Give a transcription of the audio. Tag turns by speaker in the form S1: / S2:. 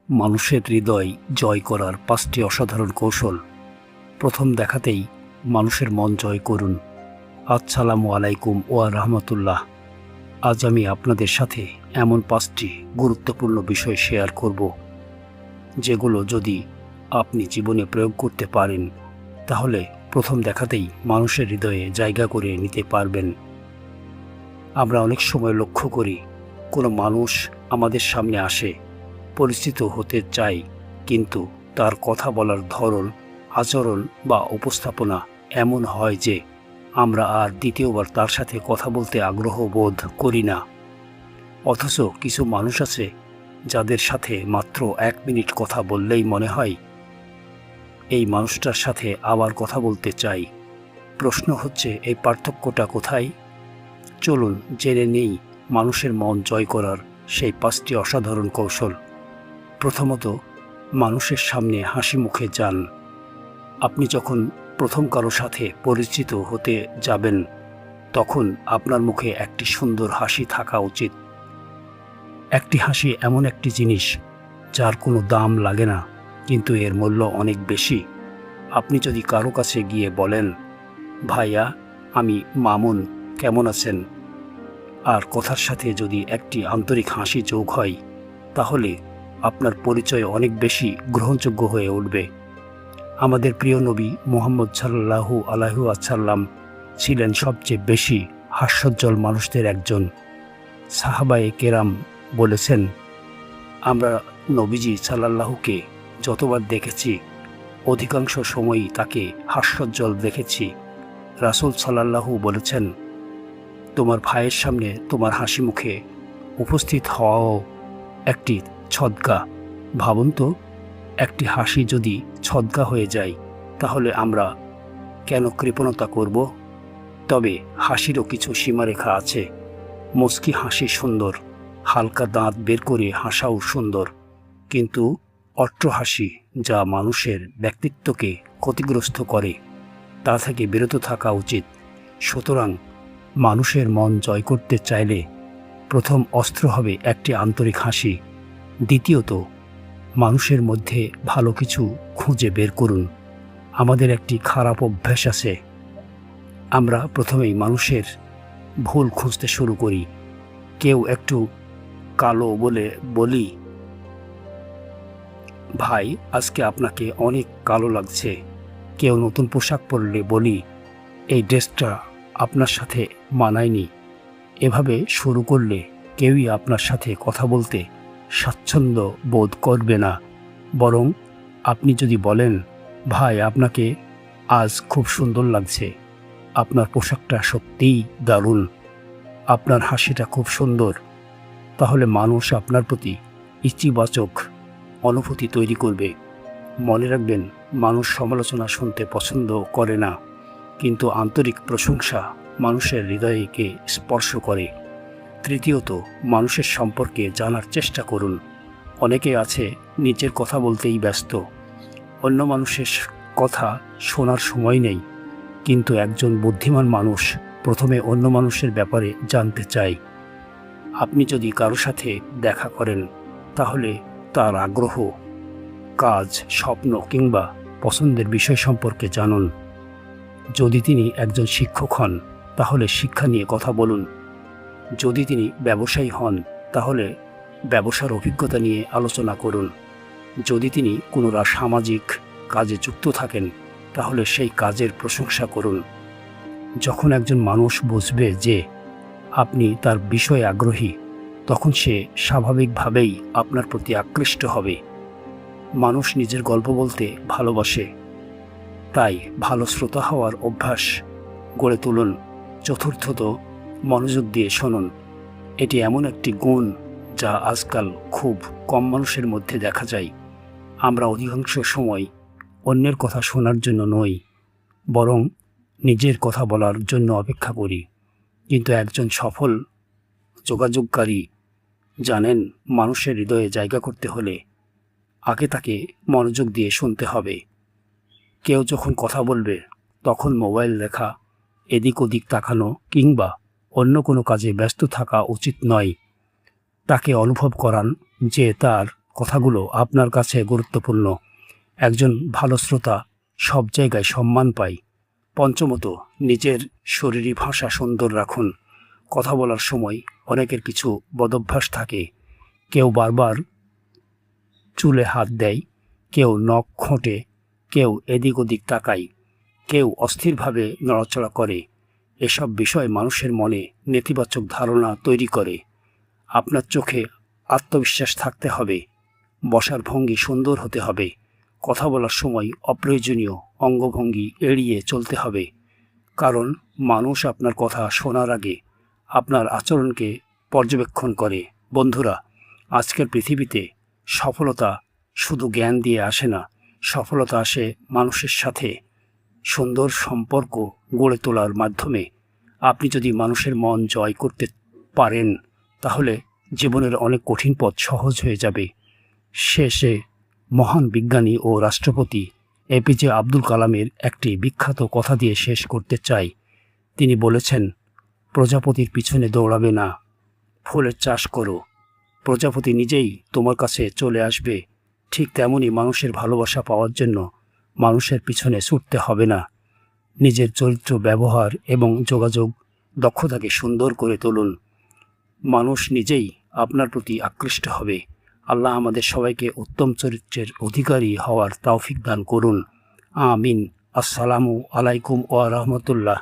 S1: মানুষের হৃদয় জয় করার ৫টি অসাধারণ কৌশল। প্রথম দেখাতেই মানুষের মন জয় করুন। আসসালামু আলাইকুম ওয়া রাহমাতুল্লাহ। আজ আমি আপনাদের সাথে এমন ৫টি গুরুত্বপূর্ণ বিষয় শেয়ার করব, যেগুলো যদি আপনি জীবনে প্রয়োগ করতে পারেন, তাহলে প্রথম দেখাতেই মানুষের হৃদয়ে জায়গা করে নিতে পারবেন। আমরা অনেক সময় লক্ষ্য করি, কোনো মানুষ আমাদের সামনে আসে, পরিচিত হতে চাই, কিন্তু তার কথা বলার ধরন, আচরণ বা উপস্থাপনা এমন হয় যে আমরা আর দ্বিতীয়বার তার সাথে কথা বলতে আগ্রহ বোধ করি না। অথচ কিছু মানুষ আছে যাদের সাথে মাত্র ১ মিনিট কথা বললেই মনে হয় এই মানুষটার সাথে আবার কথা বলতে চাই। প্রশ্ন হচ্ছে, এই পার্থক্যটা কোথায়? চলুন জেনে নেই মানুষের মন জয় করার সেই ৫টি অসাধারণ কৌশল। প্রথমত, মানুষের সামনে হাসি মুখে যান। আপনি যখন প্রথম কারো সাথে পরিচিত হতে যাবেন, তখন আপনার মুখে একটি সুন্দর হাসি থাকা উচিত। একটি হাসি এমন একটি জিনিস যার কোনো দাম লাগে না, কিন্তু এর মূল্য অনেক বেশি। আপনি যদি কারো কাছে গিয়ে বলেন, ভাইয়া, আমি মামুন, কেমন আছেন? আর কথার সাথে যদি একটি আন্তরিক হাসি যোগ হয়, তাহলে আপনার পরিচয় অনেক বেশি গ্রহণযোগ্য হয়ে উঠবে। আমাদের প্রিয় নবী মুহাম্মদ সাল্লাল্লাহু আলাইহি ওয়াসাল্লাম ছিলেন সবচেয়ে বেশি হাস্যোজ্জ্বল মানুষদের একজন। সাহাবায়ে কেরাম বলেছেন, আমরা নবীজি সাল্লাল্লাহুকে যতবার দেখেছি, অধিকাংশ সময়ই তাকে হাস্যোজ্জ্বল দেখেছি। রাসূল সাল্লাল্লাহু বলেছেন, তোমার ভাইয়ের সামনে তোমার হাসি মুখে উপস্থিত হওয়াও একটি সদকা। ভাবুন তো, একটি হাসি যদি সদকা হয়ে যায়, তাহলে আমরা কেন কৃপণতা করব? তবে হাসিরও কিছু সীমারেখা আছে। মুচকি হাসি সুন্দর, হালকা দাঁত বের করে হাসাও সুন্দর, কিন্তু অট্ট হাসি, যা মানুষের ব্যক্তিত্বকে ক্ষতিগ্রস্ত করে, তা থেকে বিরত থাকা উচিত। সুতরাং মানুষের মন জয় করতে চাইলে প্রথম অস্ত্র হবে একটি আন্তরিক হাসি। দ্বিতীয়ত, মানুষের মধ্যে ভালো কিছু খুঁজে বের করুন। আমাদের একটি খারাপ অভ্যাস আছে, আমরা প্রথমেই মানুষের ভুল খুঁজতে শুরু করি। কেউ একটু কালো বলে বলি, ভাই, আজকে আপনাকে অনেক কালো লাগছে। কেউ নতুন পোশাক পরলে বলি, এই ড্রেসটা আপনার সাথে মানায়নি। এভাবে শুরু করলে কেউই আপনার সাথে কথা বলতে স্বাচ্ছন্দ্য বোধ করবে না। বরং আপনি যদি বলেন, ভাই, আপনাকে আজ খুব সুন্দর লাগছে, আপনার পোশাকটা সত্যিই দারুণ, আপনার হাসিটা খুব সুন্দর, তাহলে মানুষ আপনার প্রতি ইতিবাচক অনুভূতি তৈরি করবে। মনে রাখবেন, মানুষ সমালোচনা শুনতে পছন্দ করে না, কিন্তু আন্তরিক প্রশংসা মানুষের হৃদয়কে স্পর্শ করে। তৃতীয়ত, মানুষের সম্পর্কে জানার চেষ্টা করুন। অনেকে আছে নিজের কথা বলতেই ব্যস্ত, অন্য মানুষের কথা শোনার সময় নেই। কিন্তু একজন বুদ্ধিমান মানুষ প্রথমে অন্য মানুষের ব্যাপারে জানতে চায়। আপনি যদি কারো সাথে দেখা করেন, তাহলে তার আগ্রহ, কাজ, স্বপ্ন কিংবা পছন্দের বিষয় সম্পর্কে জানুন। যদি তিনি একজন শিক্ষক হন, তাহলে শিক্ষা নিয়ে কথা বলুন। যদি তিনি ব্যবসায়ী হন, তাহলে ব্যবসার অভিজ্ঞতা নিয়ে আলোচনা করুন। যদি তিনি কোনো সামাজিক কাজে যুক্ত থাকেন, তাহলে সেই কাজের প্রশংসা করুন। যখন একজন মানুষ বুঝবে যে আপনি তার বিষয়ে আগ্রহী, তখন সে স্বাভাবিকভাবেই আপনার প্রতি আকৃষ্ট হবে। মানুষ নিজের গল্প বলতে ভালোবাসে, তাই ভালো শ্রোতা হওয়ার অভ্যাস গড়ে তুলুন। চতুর্থত, মনোযোগ দিয়ে শুনুন। এটি এমন একটি গুণ যা আজকাল খুব কম মানুষের মধ্যে দেখা যায়। আমরা অধিকাংশ সময় অন্যের কথা শোনার জন্য নই, বরং নিজের কথা বলার জন্য অপেক্ষা করি। কিন্তু একজন সফল যোগাযোগকারী জানেন, মানুষের হৃদয়ে জায়গা করতে হলে আগে তাকে মনোযোগ দিয়ে শুনতে হবে। কেউ যখন কথা বলবে, তখন মোবাইল দেখা, এদিক ওদিক তাকানো কিংবা অন্য কোনো কাজে ব্যস্ত থাকা উচিত নয়। তাকে অনুভব করান যে তার কথাগুলো আপনার কাছে গুরুত্বপূর্ণ। একজন ভালো শ্রোতা সব জায়গায় সম্মান পায়। পঞ্চমত, নিজের শরীরী ভাষা সুন্দর রাখুন। কথা বলার সময় অনেকের কিছু বদভ্যাস থাকে। কেউ বারবার চুলে হাত দেয়, কেউ নখ খোঁটে, কেউ এদিক ওদিক তাকায়, কেউ অস্থিরভাবে নড়াচড়া করে। এসব বিষয় মানুষের মনে নেতিবাচক ধারণা তৈরি করে। আপনার চোখে আত্মবিশ্বাস থাকতে হবে। বসার ভঙ্গি সুন্দর হতে হবে। কথা বলার সময় অপ্রয়োজনীয় অঙ্গভঙ্গি এড়িয়ে চলতে হবে, কারণ মানুষ আপনার কথা শোনার আগে আপনার আচরণকে পর্যবেক্ষণ করে। বন্ধুরা, আজকের পৃথিবীতে সফলতা শুধু জ্ঞান দিয়ে আসে না, সফলতা আসে মানুষের সাথে সুন্দর সম্পর্ক গড়ে তোলার মাধ্যমে। আপনি যদি মানুষের মন জয় করতে পারেন, তাহলে জীবনের অনেক কঠিন পথ সহজ হয়ে যাবে। শেষে মহান বিজ্ঞানী ও রাষ্ট্রপতি এপিজে আব্দুল কালামের একটি বিখ্যাত কথা দিয়ে শেষ করতে চাই। তিনি বলেছেন, প্রজাপতির পিছনে দৌড়াবে না, ফুলের চাষ করো। প্রজাপতি নিজেই তোমার কাছে চলে আসবে। ঠিক তেমনই মানুষের ভালোবাসা পাওয়ার জন্য মানুষের পিছনে ছুটতে হবে না। নিজের চরিত্র, ব্যবহার এবং যোগাযোগ দক্ষতাকে সুন্দর করে তুলুন। মানুষ নিজেই আপনার প্রতি আকৃষ্ট হবে। আল্লাহ আমাদের সবাইকে উত্তম চরিত্রের অধিকারী হওয়ার তৌফিক দান করুন। আমিন। আসসালামু আলাইকুম ওয়া রাহমাতুল্লাহ।